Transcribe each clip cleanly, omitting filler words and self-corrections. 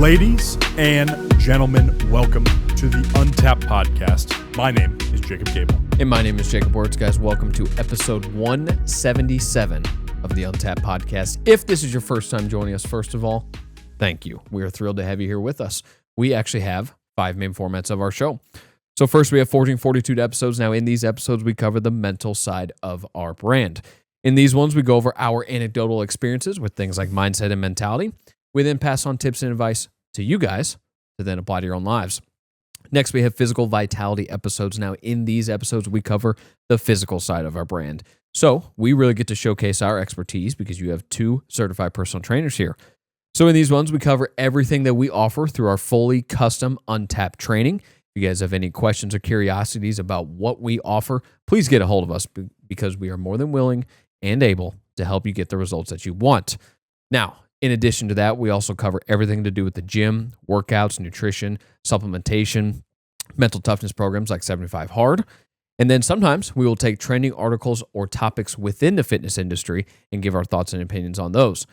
Ladies and gentlemen, welcome to the Untapped Podcast. My name is Jacob Gabel. And my name is Jacob Wurtz, guys. Welcome to episode 177 of the Untapped Podcast. If this is your first time joining us, first of all, thank you. We are thrilled to have you here with us. We actually have 5 main formats of our show. So first, we have 1442 episodes. Now, in these episodes, we cover the mental side of our brand. In these ones, we go over our anecdotal experiences with things like mindset and mentality. We then pass on tips and advice to you guys to then apply to your own lives. Next, we have physical vitality episodes. Now, in these episodes, we cover the physical side of our brand. So we really get to showcase our expertise because you have 2 certified personal trainers here. So in these ones, we cover everything that we offer through our fully custom Untapped training. If you guys have any questions or curiosities about what we offer, please get a hold of us because we are more than willing and able to help you get the results that you want. Now, in addition to that, we also cover everything to do with the gym, workouts, nutrition, supplementation, mental toughness programs like 75 Hard. And then sometimes we will take trending articles or topics within the fitness industry and give our thoughts and opinions on those.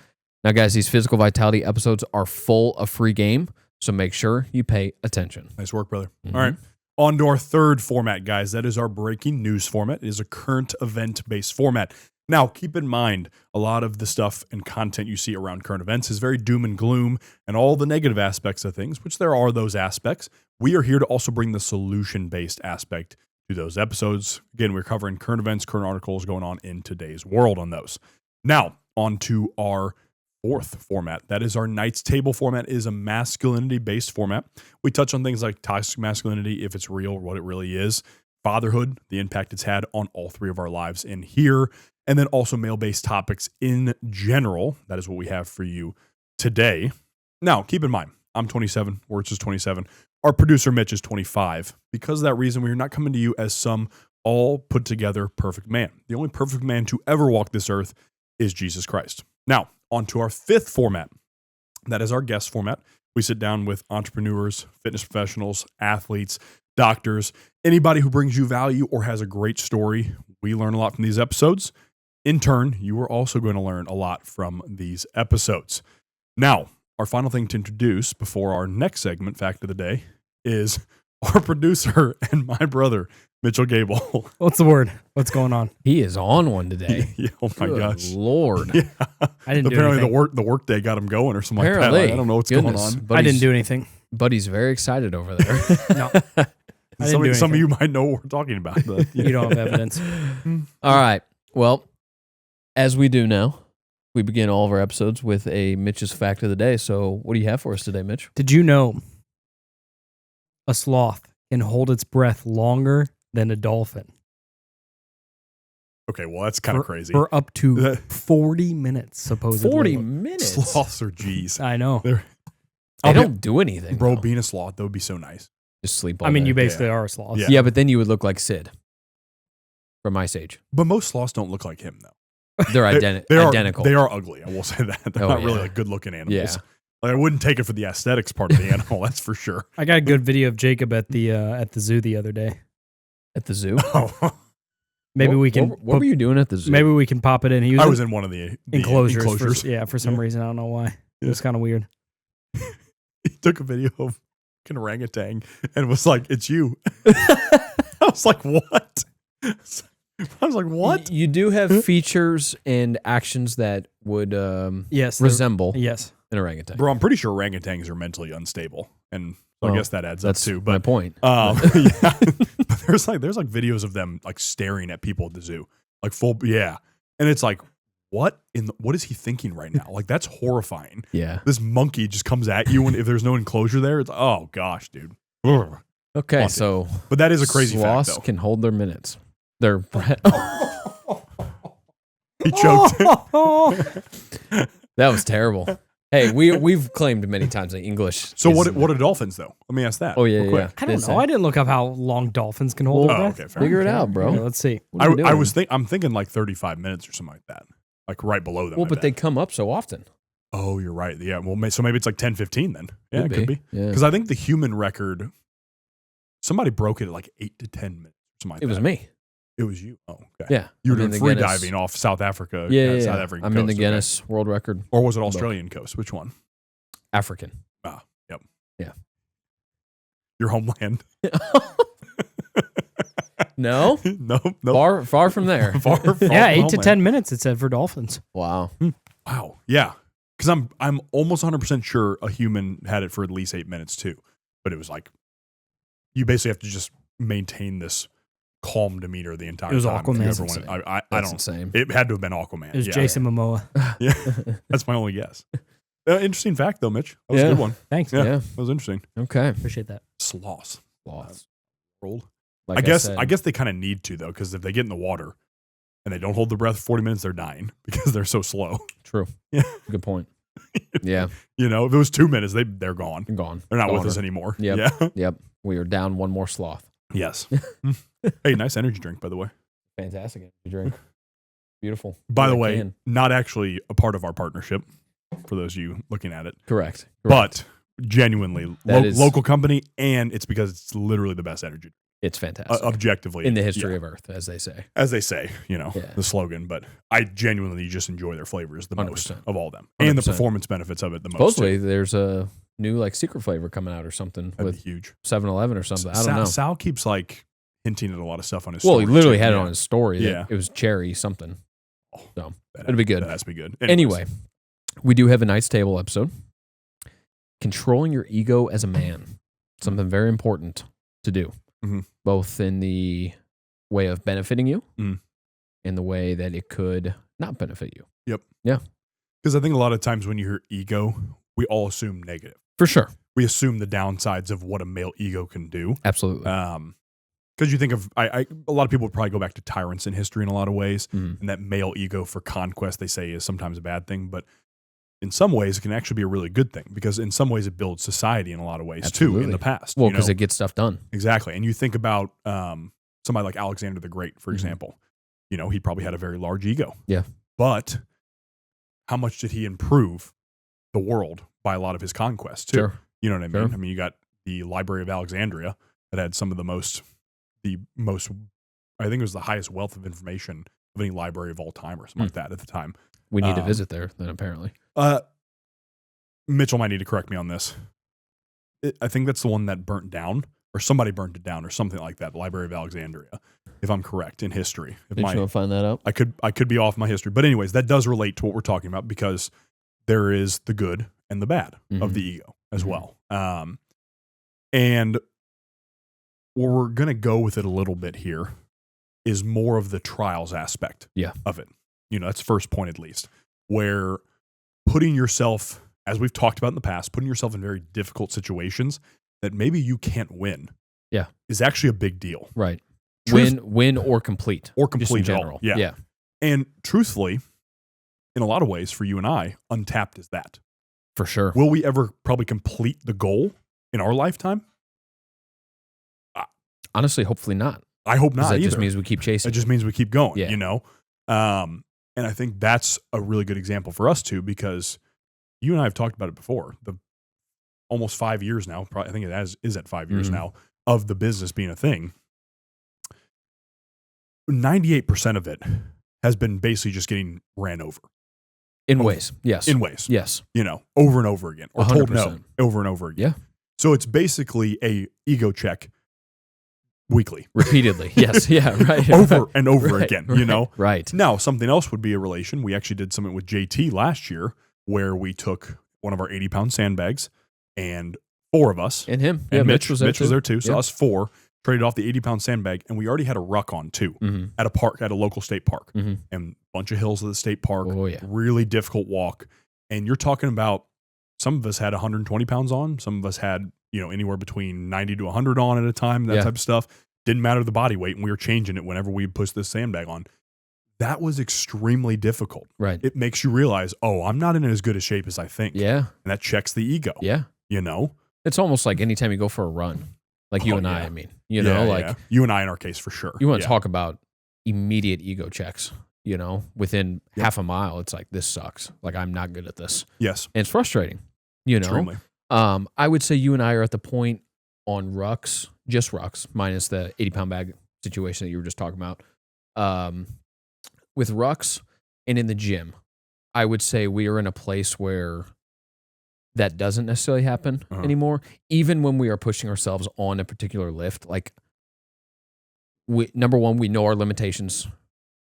Now, guys, these physical vitality episodes are full of free game, so make sure you pay attention. Nice work, brother. All right. On to our third format, guys. That is our breaking news format. It is a current event-based format. Now, keep in mind, a lot of the stuff and content you see around current events is very doom and gloom and all the negative aspects of things, which there are those aspects. We are here to also bring the solution-based aspect to those episodes. Again, we're covering current events, current articles going on in today's world on those. Now, on to our fourth format. That is our Knights Table format. It is a masculinity-based format. We touch on things like toxic masculinity, if it's real, what it really is, fatherhood, the impact it's had on all 3 of our lives in here, and then also male-based topics in general. That is what we have for you today. Now, keep in mind, I'm 27, Wurtz is 27. Our producer, Mitch, is 25. Because of that reason, we are not coming to you as some all-put-together perfect man. The only perfect man to ever walk this earth is Jesus Christ. Now, on to our 5th format. That is our guest format. We sit down with entrepreneurs, fitness professionals, athletes, doctors, anybody who brings you value or has a great story. We learn a lot from these episodes. In turn, you are also going to learn a lot from these episodes. Now, our final thing to introduce before our next segment, Fact of the Day, is our producer and my brother, Mitchell Gabel. What's the word? What's going on? He is on one today. Yeah, oh my gosh. Lord. Yeah. I didn't do Apparently anything. the work day got him going or something Apparently. like that. Like, I don't know what's going on. I didn't do anything. Buddy's very excited over there. No. I didn't do Some of anything. you might know what we're talking about. But, yeah. You don't have evidence. All right. Well, as we do now, we begin all of our episodes with a Mitch's Fact of the Day. So what do you have for us today, Mitch? Did you know a sloth can hold its breath longer than a dolphin? Okay, well, that's kind of crazy. For up to 40 minutes, supposedly. 40 minutes? Sloths are G's. I know. They don't do anything. Bro, though. being a sloth, that would be so nice. Just sleep all I mean, day. you basically are a sloth. Yeah. Yeah, but then you would look like Sid from Ice Age. But most sloths don't look like him, though. They're identical. They are ugly, I will say that. They're not really yeah. like good-looking animals. Yeah. Like, I wouldn't take it for the aesthetics part of the animal, that's for sure. I got a good video of Jacob at the zoo the other day. At the zoo? Maybe we can. What were you doing at the zoo? Maybe we can pop it in. I was in one of the enclosures. For some reason, I don't know why. It was kind of weird. He took a video of an orangutan and was like, "It's you." I was like, "What?" I was like, "What?" You do have features and actions that would resemble Yes. an orangutan. Bro, I'm pretty sure orangutans are mentally unstable, and so I guess that adds up That's too. my But point. yeah. But there's like videos of them like staring at people at the zoo, like full, yeah, and it's like, what is he thinking right now? Like, that's horrifying. Yeah. This monkey just comes at you, and if there's no enclosure there, it's oh gosh, dude. Ugh. Okay, Haunted. so But that is a crazy fact, sloths though. can hold their minutes. Their breath. He choked. That was terrible. Hey, we've claimed many times that English. So is- what are dolphins though? Let me ask that. Oh yeah, real quick. I don't know. I didn't look up how long dolphins can hold Well, their Oh, breath. okay, fair Figure it enough. out, bro. Yeah, let's see. What are you doing? I'm thinking like 35 minutes or something like that. Like right below them. Well, I but they bet. come up so often. Oh, you're right. Yeah. Well, so maybe it's like 10, 15 then. Yeah, it could be. Yeah. Because I think the human record, somebody broke it at like 8 to 10 minutes. Something like It was that. me. It was you. Oh, okay. Yeah. You were I'm in doing the free Guinness. diving off South Africa. Yeah, South yeah. African I'm in the coast, Guinness World Record. Okay. Or was it Australian coast? Which one? African. Ah, Yeah. Your homeland. No, no. far from there. Far Yeah, from 8 to homeland. 10 minutes it said for dolphins. Wow. Wow. Yeah. Because I'm almost 100% sure a human had it for at least 8 minutes too. But it was like, you basically have to just maintain this calm demeanor the entire It was time. Aquaman. If you ever That's wanted- I That's don't. insane. It had to have been Aquaman. It was yeah. Jason Momoa. Yeah. That's my only guess. Interesting fact though, Mitch. That was Yeah. a good one. Thanks. Yeah. Yeah. That was interesting. Okay. Appreciate that. Sloths. Sloths. Rolled. Like I guess said, they kind of need to though, because if they get in the water and they don't hold their breath for 40 minutes, they're dying because they're so slow. True. Yeah. Good point. Yeah. You know, if it was 2 minutes, they're gone. I'm gone. They're not with Goner. us anymore. Yep. Yeah. Yep. We are down one more sloth. Yes. Hey, nice energy drink, by the way. Fantastic energy drink. Beautiful. By the Good way, can. not actually a part of our partnership for those of you looking at it, Correct. but genuinely That is- local company, and it's because it's literally the best energy, It's fantastic. objectively. in the history yeah, of Earth, as they say. as they say, you know, Yeah. the slogan. But I genuinely just enjoy their flavors the most 100%. of all them, and the 100%. performance benefits of it the most. Supposedly, too. there's a new like secret flavor coming out or something That'd with be huge. 7-Eleven or something. I don't know. Sal keeps like hinting at a lot of stuff on his. Well, he story, literally too. had it Yeah. on his story. That Yeah. It was cherry something. So That it'll be good. That has to be good. Anyway, we do have a nice table episode. Controlling your ego as a man. Something very important to do. Mhm. Both in the way of benefiting you Mhm. and the way that it could not benefit you. because I think a lot of times when you hear ego, we all assume negative. For sure. We assume the downsides of what a male ego can do. Absolutely. Because you think of, a lot of people would probably go back to tyrants in history in a lot of ways, Mhm. and that male ego for conquest they say is sometimes a bad thing, but in some ways it can actually be a really good thing because in some ways it builds society in a lot of ways too Absolutely. in the past. Well, you know? because it gets stuff done. Exactly, and you think about somebody like Alexander the Great, for Mhm. example. You know, he probably had a very large ego. Yeah. But how much did he improve the world by a lot of his conquests too? Sure. You know what I mean? Sure. I mean, you got the Library of Alexandria that had some of the most, I think it was the highest wealth of information of any library of all time or something like that at the time. We need to Um, visit there then, apparently. Mitchell might need to correct me on this. I think that's the one that burnt down, or somebody burnt it down, or something like that. The Library of Alexandria, if I'm correct in history. If Did you want to find that out? I could be off my history, but anyways, that does relate to what we're talking about because there is the good and the bad Mhm. of the ego as Mhm. well. And where we're gonna go with it a little bit here is more of the trials aspect of it. You know, that's first point at least, where putting yourself, as we've talked about in the past, putting yourself in very difficult situations that maybe you can't win, is actually a big deal. Right. Truth- Win or complete. or Just complete in at all. general. Yeah. Yeah. And truthfully, in a lot of ways, for you and I, Untapped is that. For sure. Will we ever probably complete the goal in our lifetime? Honestly, hopefully not. I hope 'Cause not that either. just means we keep chasing. It just means we keep going, Yeah. you know? And I think that's a really good example for us too, because you and I have talked about it before. The almost 5 years now, probably, I think it is at 5 years Mhm. now, of the business being a thing. 98% of it has been basically just getting ran over in ways. Yes. in ways, Yes. you know, over and over again, or told no 100%. over and over again. Yeah. So it's basically a ego check weekly, Repeatedly. Yes. Yeah. Right. over and over Right, again, you know? Right. Now, something else would be a relation. We actually did something with JT last year where we took one of our 80-pound sandbags and 4 of us, And him. and Yeah. Mitch was too. there too. So Yeah. us 4 traded off the 80-pound sandbag, and we already had a ruck on too Mhm. at a park, at a local state park, Mhm. and a bunch of hills at the state park. Oh, yeah. Really difficult walk. And you're talking about some of us had 120 pounds on. Some of us had, you know, anywhere between 90 to 100 on at a time, that Yeah. type of stuff. Didn't matter the body weight, and we were changing it whenever we pushed this sandbag on. That was extremely difficult. Right. It makes you realize, oh, I'm not in as good a shape as I think. Yeah. And that checks the ego, Yeah. you know? It's almost like anytime you go for a run, like you Oh, and I yeah. mean, you know, Yeah, like yeah. You and I in our case for sure. you want to Yeah. talk about immediate ego checks, you know, within Yep. half a mile, it's like, this sucks. Like, I'm not good at this. Yes. And it's frustrating, you know? Extremely. I would say you and I are at the point on rucks, just rucks, minus the 80-pound bag situation that you were just talking about. With rucks and in the gym, I would say we are in a place where that doesn't necessarily happen anymore. Even when we are pushing ourselves on a particular lift, like number one, we know our limitations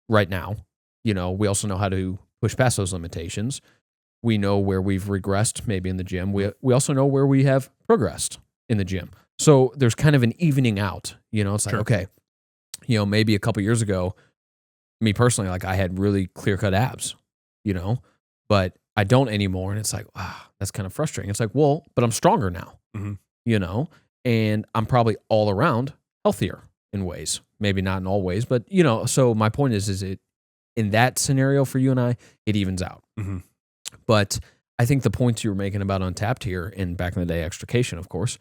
right now. You know, we also know how to push past those limitations. We know where we've regressed maybe in the gym. We also know where we have progressed in the gym. So there's kind of an evening out, you know, it's like, okay, you know, maybe a couple years ago, me personally, like I had really clear cut abs, you know, but I don't anymore. And it's like, wow, that's kind of frustrating. It's like, well, but I'm stronger now, you know, and I'm probably all around healthier in ways, maybe not in all ways, but you know, so my point is it in that scenario for you and I, it evens out. But I think the points you were making about Untapped here and back in the day, extrication, of course,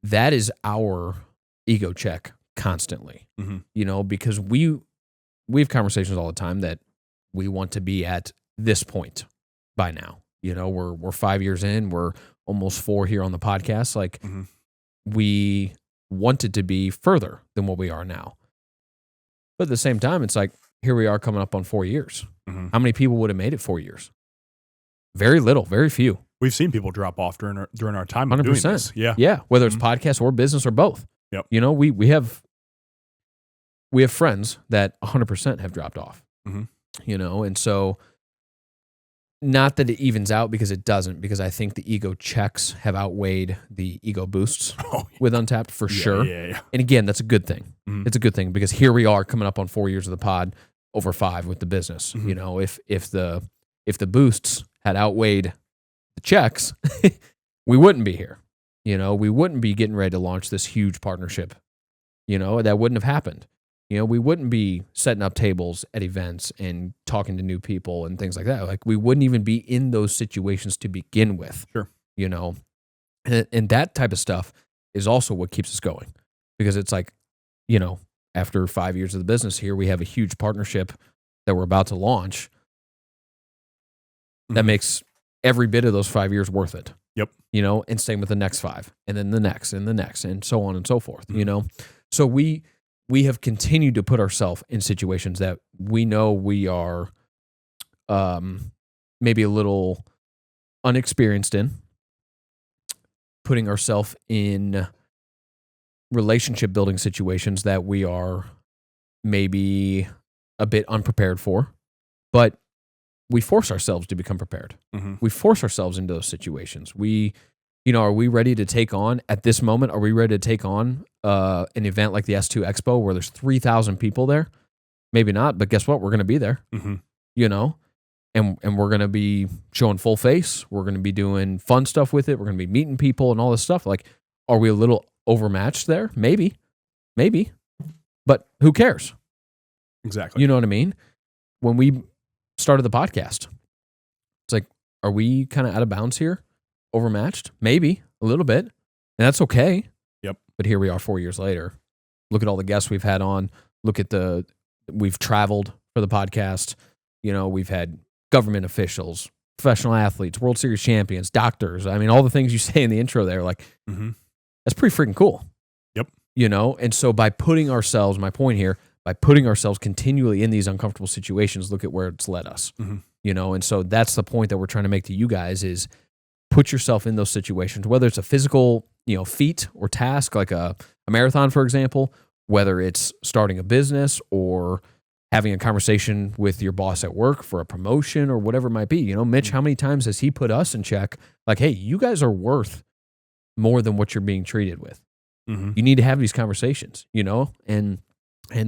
that is our ego check constantly, you know, because we have conversations all the time that we want to be at this point by now. You know, we're 5 years in, we're almost 4 here on the podcast. Like we wanted to be further than what we are now. But at the same time, it's like, here we are coming up on 4 years. How many people would have made it 4 years? Very little, very few. We've seen people drop off during our time of 100%. Doing this. Yeah. Whether it's podcast or business or both. Yep. You know, we have friends that 100% have dropped off. You know, and so not that it evens out, because it doesn't, because I think the ego checks have outweighed the ego boosts with Untapped for sure. Yeah. And again, that's a good thing. It's a good thing, because here we are coming up on 4 years of the pod, over 5 with the business. You know, if the boosts had outweighed the checks, we wouldn't be here. You know, we wouldn't be getting ready to launch this huge partnership. You know, that wouldn't have happened. You know, we wouldn't be setting up tables at events and talking to new people and things like that. Like, we wouldn't even be in those situations to begin with. Sure. You know, and that type of stuff is also what keeps us going, because it's like, you know, after 5 years of the business here, we have a huge partnership that we're about to launch that makes every bit of those 5 years worth it. Yep. You know, and same with the next 5, and then the next, and the next, and so on and so forth, you know? So we have continued to put ourselves in situations that we know we are maybe a little unexperienced in, putting ourselves in relationship building situations that we are maybe a bit unprepared for, but we force ourselves to become prepared. We force ourselves into those situations. You know, are we ready to take on, at this moment, are we ready to take on an event like the S2 Expo where there's 3,000 people there? Maybe not, but guess what? We're going to be there, you know, and we're going to be showing full face. We're going to be doing fun stuff with it. We're going to be meeting people and all this stuff. Like, are we a little overmatched there? Maybe, but who cares? Exactly. You know what I mean? When we started the podcast, it's like, are we kind of out of bounds here? Overmatched? Maybe a little bit. And that's okay. Yep. But here we are 4 years later. Look at all the guests we've had on. Look at we've traveled for the podcast. You know, we've had government officials, professional athletes, World Series champions, doctors. I mean, all the things you say in the intro there, like, that's pretty freaking cool. Yep. You know, and so by putting ourselves, my point here, by putting ourselves continually in these uncomfortable situations, look at where it's led us. You know, and so that's the point that we're trying to make to you guys is put yourself in those situations, whether it's a physical, you know, feat or task, like a marathon, for example, whether it's starting a business or having a conversation with your boss at work for a promotion or whatever it might be. You know, Mitch, how many times has he put us in check? Like, hey, you guys are worth more than what you're being treated with. You need to have these conversations, you know? And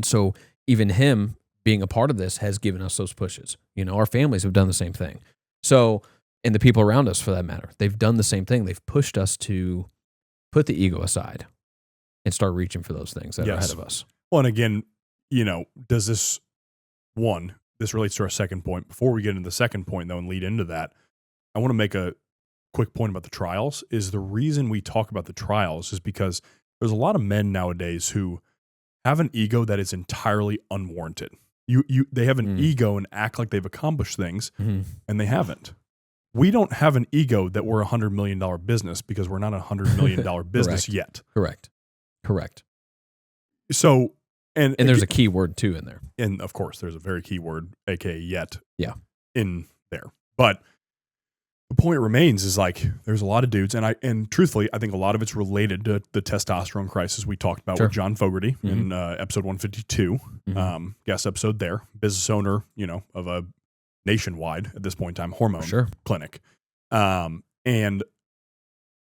so even him being a part of this has given us those pushes. You know, our families have done the same thing. So, and the people around us, for that matter, they've done the same thing. They've pushed us to put the ego aside and start reaching for those things that are ahead of us. Well, and again, you know, this relates to our second point. Before we get into the second point, though, and lead into that, I want to make a quick point about the trials. Is the reason we talk about the trials is because there's a lot of men nowadays who have an ego that is entirely unwarranted. They have an ego and act like they've accomplished things, and they haven't. We don't have an ego that we're a $100 million business, because we're not a $100 million business yet. Correct. So, and there's a key word too in there. And of course, there's a very key word, aka yet, Yeah, in there. But the point remains is like there's a lot of dudes, and truthfully, I think a lot of it's related to the testosterone crisis we talked about with John Fogerty in episode 152, guest episode there, business owner, of a nationwide at this point in time hormone clinic, and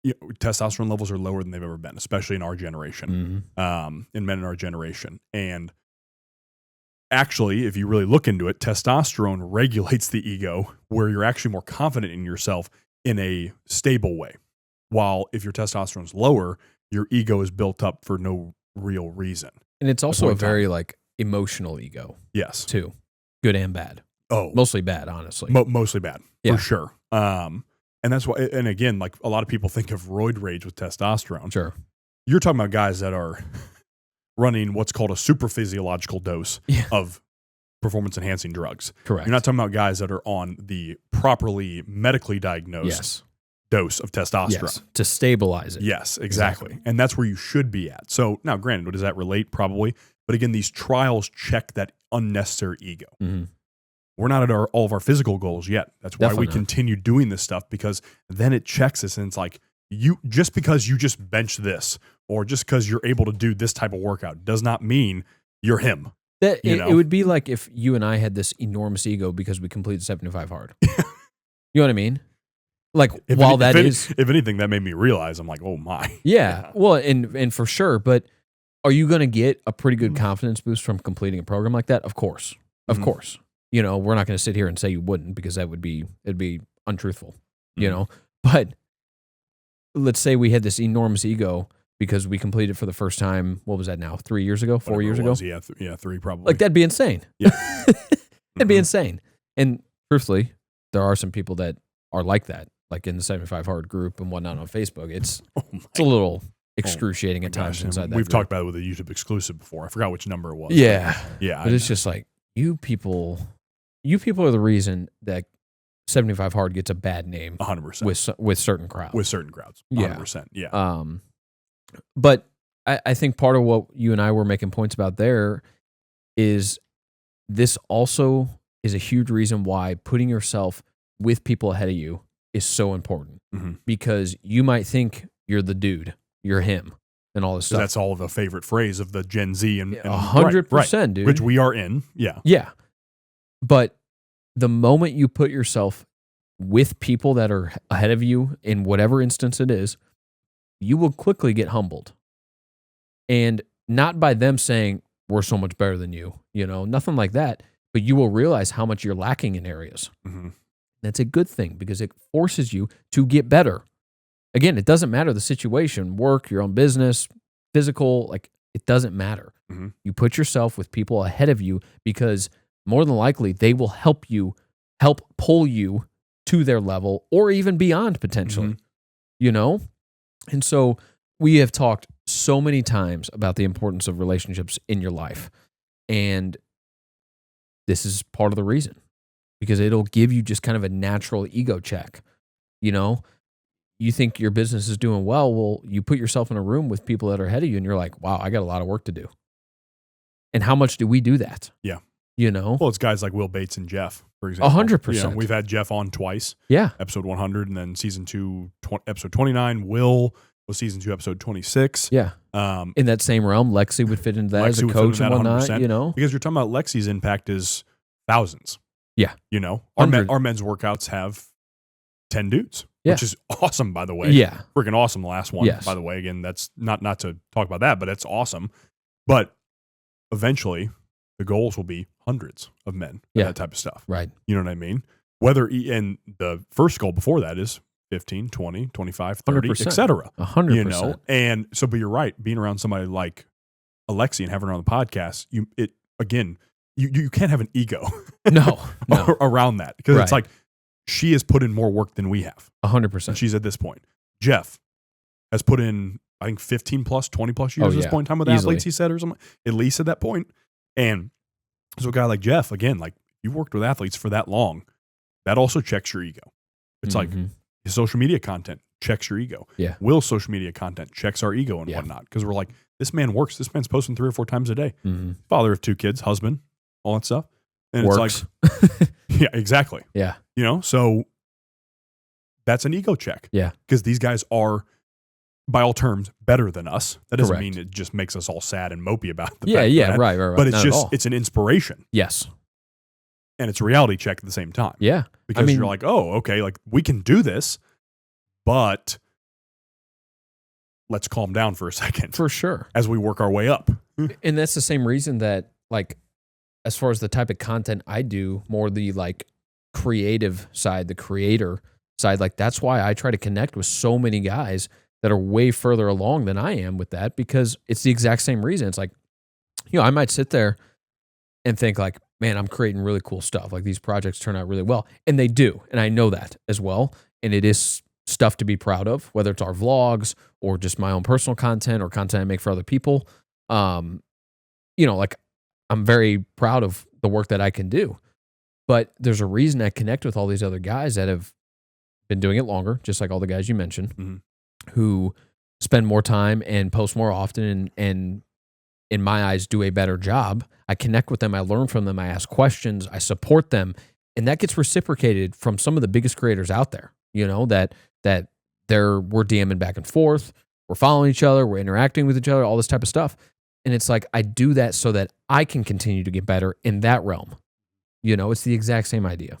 testosterone levels are lower than they've ever been, especially in our generation, in men in our generation, and actually, if you really look into it, testosterone regulates the ego where you're actually more confident in yourself in a stable way. While if your testosterone is lower, your ego is built up for no real reason. And it's also a very emotional ego. Yes. Too. Good and bad. Oh. Mostly bad, honestly. Mostly bad, for sure. And that's why, and again, like a lot of people think of roid rage with testosterone. Sure. You're talking about guys that are running what's called a super physiological dose of performance enhancing drugs. Correct. You're not talking about guys that are on the properly medically diagnosed dose of testosterone to stabilize it. Yes, exactly. And that's where you should be at. So now, granted, does that relate? Probably. But again, these trials check that unnecessary ego. We're not at all of our physical goals yet. That's why we continue doing this stuff, because then it checks us, and it's like, just because you just bench this, or just because you're able to do this type of workout, does not mean you're him. It would be like if you and I had this enormous ego because we completed 75 hard. You know what I mean? Like, if anything, that made me realize, I'm like, oh my. Yeah. Well, and for sure. But are you going to get a pretty good confidence boost from completing a program like that? Of course. Of course. We're not going to sit here and say you wouldn't, because it'd be untruthful, but let's say we had this enormous ego because we completed for the first time, what was that now? 3 years ago? 4 years ago? Yeah, 3 probably. Like, that'd be insane. Yeah. That'd be insane. And truthfully, there are some people that are like that, like in the 75 Hard group and whatnot on Facebook. It's a little excruciating at times inside that We've group. talked about it with a YouTube exclusive before. I forgot which number it was. Yeah. Yeah. But it's just like, you people are the reason that 75 Hard gets a bad name 100% with certain crowds. 100%. Yeah. But I think part of what you and I were making points about there is this also is a huge reason why putting yourself with people ahead of you is so important, because you might think you're the dude, you're him, and all this stuff. That's all the favorite phrase of the Gen Z and 100%, dude. Which we are in. Yeah. Yeah. But the moment you put yourself with people that are ahead of you in whatever instance it is, you will quickly get humbled. And not by them saying, we're so much better than you, nothing like that. But you will realize how much you're lacking in areas. That's a good thing, because it forces you to get better. Again, it doesn't matter the situation, work, your own business, physical, like, it doesn't matter. You put yourself with people ahead of you, because more than likely they will help pull you to their level, or even beyond potentially, And so we have talked so many times about the importance of relationships in your life. And this is part of the reason, because it'll give you just kind of a natural ego check. You think your business is doing well. You put yourself in a room with people that are ahead of you, and you're like, wow, I got a lot of work to do. And how much do we do that? Yeah. Well, it's guys like Will Bates and Jeff, for example. 100%. We've had Jeff on twice. Yeah. Episode 100, and then season 2, episode 29. Will was season 2, episode 26. Yeah. In that same realm, Lexi would fit into that as a coach and whatnot, 100%. Because you're talking about Lexi's impact is thousands. Yeah. Our men's workouts have 10 dudes, which is awesome, by the way. Yeah. Freaking awesome, the last one, yes. By the way. Again, that's not to talk about that, but it's awesome. But eventually, the goals will be hundreds of men, that type of stuff. Right. You know what I mean? And the first goal before that is 15, 20, 25, 30, etc. 100%. And so, but you're right. Being around somebody like Alexi and having her on the podcast, you can't have an ego. No. around that, because it's like she has put in more work than we have. 100%. She's at this point. Jeff has put in, I think, 15 plus, 20 plus years at this point in time with athletes, he said, or something, at least at that point. And so a guy like Jeff, again, like, you worked with athletes for that long, that also checks your ego. It's like his social media content checks your ego. Yeah. Will's social media content checks our ego and whatnot. Because we're like, this man works. This man's posting 3 or 4 times a day. Father of 2 kids, husband, all that stuff. And works. It's like, yeah, exactly. Yeah. So that's an ego check. Yeah. Because these guys are, by all terms, better than us. That doesn't Correct. mean it just makes us all sad and mopey about the Yeah, fact yeah, that, right. But it's Not at just, all. it's an inspiration. Yes. And it's a reality check at the same time. Yeah. Because you're like, oh, okay, like we can do this, but let's calm down for a second For sure. as we work our way up. And that's the same reason that, like, as far as the type of content I do, more the like creative side, the creator side, like that's why I try to connect with so many guys that are way further along than I am with that, because it's the exact same reason. It's like, I might sit there and think like, man, I'm creating really cool stuff. Like these projects turn out really well. And they do. And I know that as well. And it is stuff to be proud of, whether it's our vlogs or just my own personal content or content I make for other people. Like I'm very proud of the work that I can do. But there's a reason I connect with all these other guys that have been doing it longer, just like all the guys you mentioned, who spend more time and post more often and in my eyes, do a better job. I connect with them. I learn from them. I ask questions. I support them. And that gets reciprocated from some of the biggest creators out there, that we're DMing back and forth. We're following each other. We're interacting with each other, all this type of stuff. And it's like, I do that so that I can continue to get better in that realm. It's the exact same idea.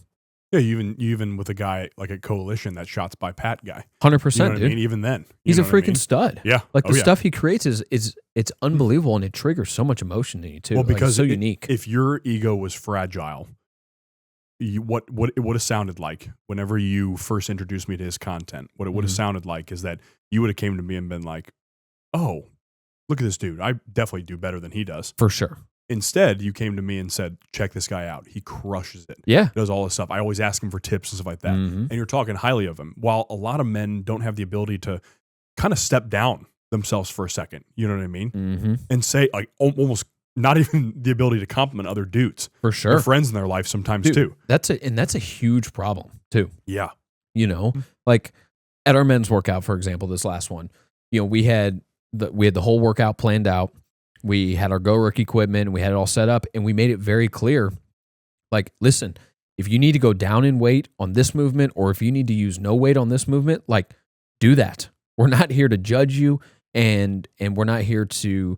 Yeah, you even with a guy like a Coalition, that Shots by Pat guy. 100%, dude. dude. Even then. He's a freaking stud. Yeah. Like the stuff he creates is it's unbelievable, and it triggers so much emotion in you too. Well, because it's so unique. If your ego was fragile, what it would have sounded like whenever you first introduced me to his content, what it would have sounded like is that you would have came to me and been like, oh, look at this dude. I definitely do better than he does. For sure. Instead, you came to me and said, check this guy out. He crushes it. Yeah. Does all this stuff. I always ask him for tips and stuff like that. And you're talking highly of him. While a lot of men don't have the ability to kind of step down themselves for a second. You know what I mean? And say, like, almost not even the ability to compliment other dudes. For sure. Their friends in their life sometimes too. That's a huge problem too. Yeah. Like at our men's workout, for example, this last one, we had the whole workout planned out. We had our GoRuck equipment, we had it all set up, and we made it very clear, like, listen, if you need to go down in weight on this movement, or if you need to use no weight on this movement, like, do that. We're not here to judge you, and we're not here to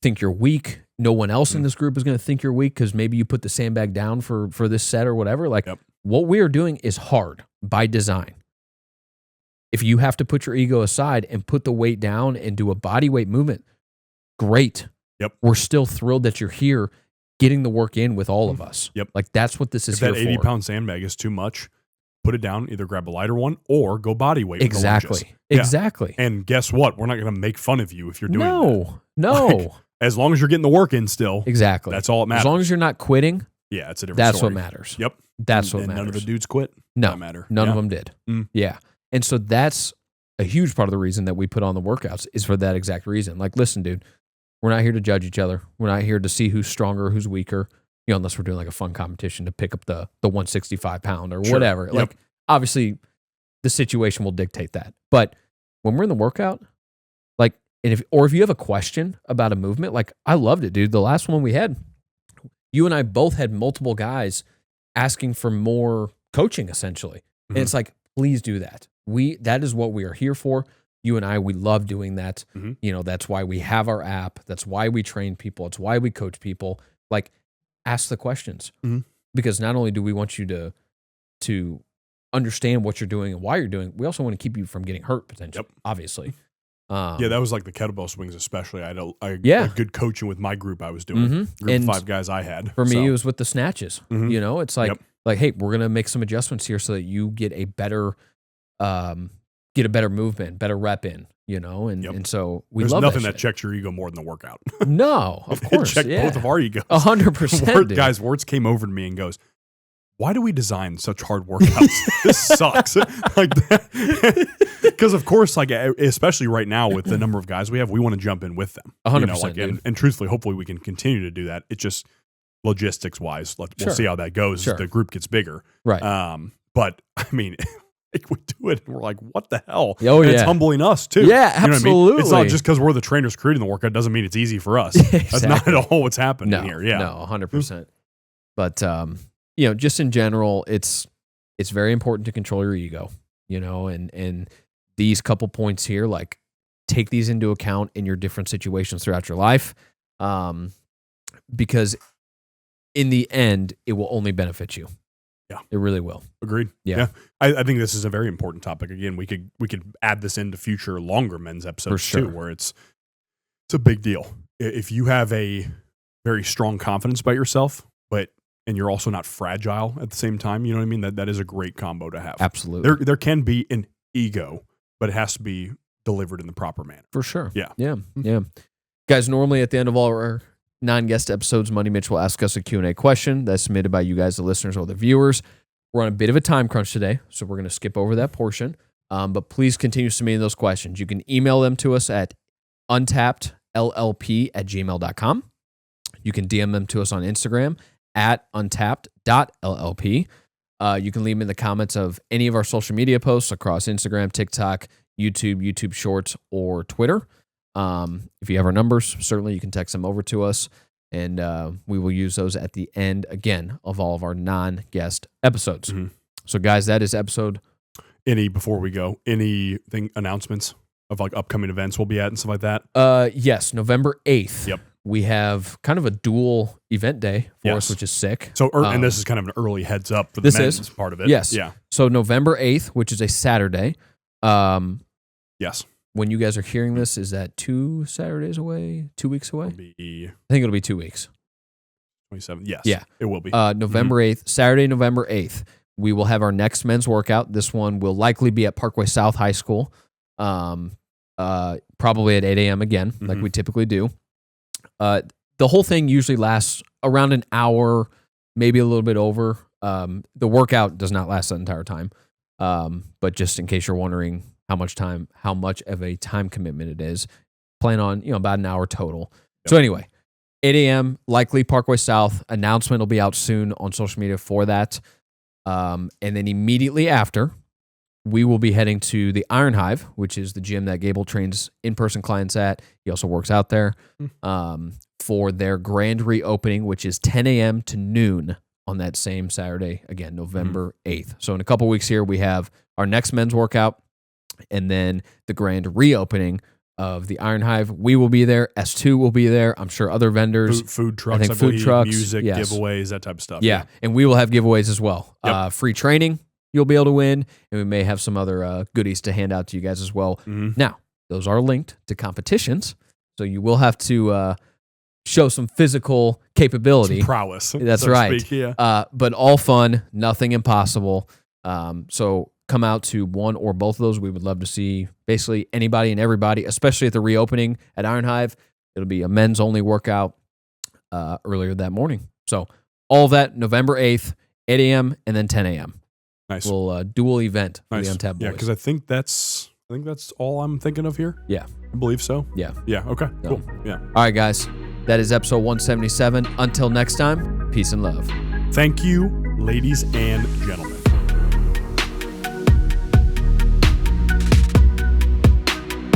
think you're weak. No one else in this group is going to think you're weak because maybe you put the sandbag down for this set or whatever. Like, what we are doing is hard by design. If you have to put your ego aside and put the weight down and do a body weight movement, great. Yep. We're still thrilled that you're here getting the work in with all of us. Yep. Like that's what this is if here that for. 80-pound sandbag is too much, put it down, either grab a lighter one or go body weight. Exactly. Yeah. Exactly. And guess what? We're not going to make fun of you if you're doing that. No. Like, as long as you're getting the work in still. Exactly. That's all that matters. As long as you're not quitting. Yeah, it's a different That's story. what matters. Yep. That's what and matters. None of the dudes quit. No. That matter. None of them did. Yeah. And so that's a huge part of the reason that we put on the workouts is for that exact reason. Like, listen, dude, we're not here to judge each other. We're not here to see who's stronger, who's weaker, unless we're doing like a fun competition to pick up the 165 pound or whatever. Yep. Like, obviously, the situation will dictate that. But when we're in the workout, like, if you have a question about a movement, like, I loved it, dude. The last one we had, you and I both had multiple guys asking for more coaching, essentially. And it's like, please do that. That is what we are here for. You and I, we love doing that. That's why we have our app. That's why we train people. It's why we coach people. Like, ask the questions. Because not only do we want you to understand what you're doing and why you're doing, we also want to keep you from getting hurt, potentially, obviously. That was like the kettlebell swings especially. I had a good coaching with my group I was doing. Group of 5 guys I had. For me, it was with the snatches. It's like, hey, we're going to make some adjustments here so that you get a better movement, better rep in, and so There's love nothing that that checks your ego more than the workout. No, of course. It checked both of our egos. 100%. Guys, Wurtz came over to me and goes, why do we design such hard workouts? This sucks. Like that. Because of course, like, especially right now with the number of guys we have, we want to jump in with them. 100%. And truthfully, hopefully we can continue to do that. It just logistics wise, we'll see how that goes as the group gets bigger. Right. But I mean, like, we do it and we're like, what the hell? Oh, and it's humbling us too. Yeah, absolutely. You know what I mean? It's not just because we're the trainers creating the workout doesn't mean it's easy for us. That's not at all what's happening here. Yeah. No, 100%. But just in general, it's very important to control your ego. and these couple points here, like take these into account in your different situations throughout your life. Because in the end, it will only benefit you. Yeah. It really will. Agreed. Yeah. I think this is a very important topic. Again, we could add this into future longer men's episodes sure. too, where it's a big deal. If you have a very strong confidence about yourself, and you're also not fragile at the same time, you know what I mean? That is a great combo to have. Absolutely. There can be an ego, but it has to be delivered in the proper manner. For sure. Yeah. Yeah. Yeah. Guys, normally at the end of all our non-guest episodes, Money Mitch will ask us a Q&A question that's submitted by you guys, the listeners or the viewers. We're on a bit of a time crunch today, so we're going to skip over that portion. But please continue submitting those questions. You can email them to us at untappedllp@gmail.com. You can DM them to us on Instagram at untapped.llp. You can leave them in the comments of any of our social media posts across Instagram, TikTok, YouTube Shorts, or Twitter. If you have our numbers, certainly you can text them over to us, and we will use those at the end, again, of all of our non-guest episodes. Mm-hmm. So, guys, that is episode... Before we go, announcements of like upcoming events we'll be at and stuff like that? Yes, November 8th. Yep. We have kind of a dual event day for us, which is sick. So, and this is kind of an early heads up for the men's part of it. Yes. Yeah. So November 8th, which is a Saturday. Yes. When you guys are hearing this, is that 2 Saturdays away? 2 weeks away? I think it'll be 2 weeks. 27. Yes. Yeah. It will be. November 8th, Saturday, November 8th. We will have our next men's workout. This one will likely be at Parkway South High School. Probably at 8 a.m. again, like we typically do. The whole thing usually lasts around an hour, maybe a little bit over. The workout does not last the entire time. But just in case you're wondering how much of a time commitment it is, plan on, about an hour total. Yep. So anyway, 8 a.m., likely Parkway South. Announcement will be out soon on social media for that. And then immediately after, we will be heading to the Iron Hive, which is the gym that Gabel trains in-person clients at. He also works out there for their grand reopening, which is 10 a.m. to noon on that same Saturday, again, November 8th. So in a couple weeks here, we have our next men's workout and then the grand reopening of the Iron Hive. We will be there. S2 will be there. I'm sure other vendors. Food trucks. I think food trucks. Music, giveaways, that type of stuff. Yeah. And we will have giveaways as well. Yep. Free training you'll be able to win, and we may have some other goodies to hand out to you guys as well. Now, those are linked to competitions, so you will have to show some physical capability. Some prowess. That's so right. Speak, yeah. But all fun, nothing impossible. So come out to one or both of those. We would love to see basically anybody and everybody, especially at the reopening at Iron Hive. It'll be a men's only workout earlier that morning. So all of that, November 8th, 8 a.m. and then 10 a.m. Nice. We'll dual event for nice. the Untapped Boys. Yeah, because I think that's all I'm thinking of here. Yeah. I believe so. Yeah. Yeah. Okay. No. Cool. Yeah. All right, guys. That is episode 177. Until next time, peace and love. Thank you, ladies and gentlemen.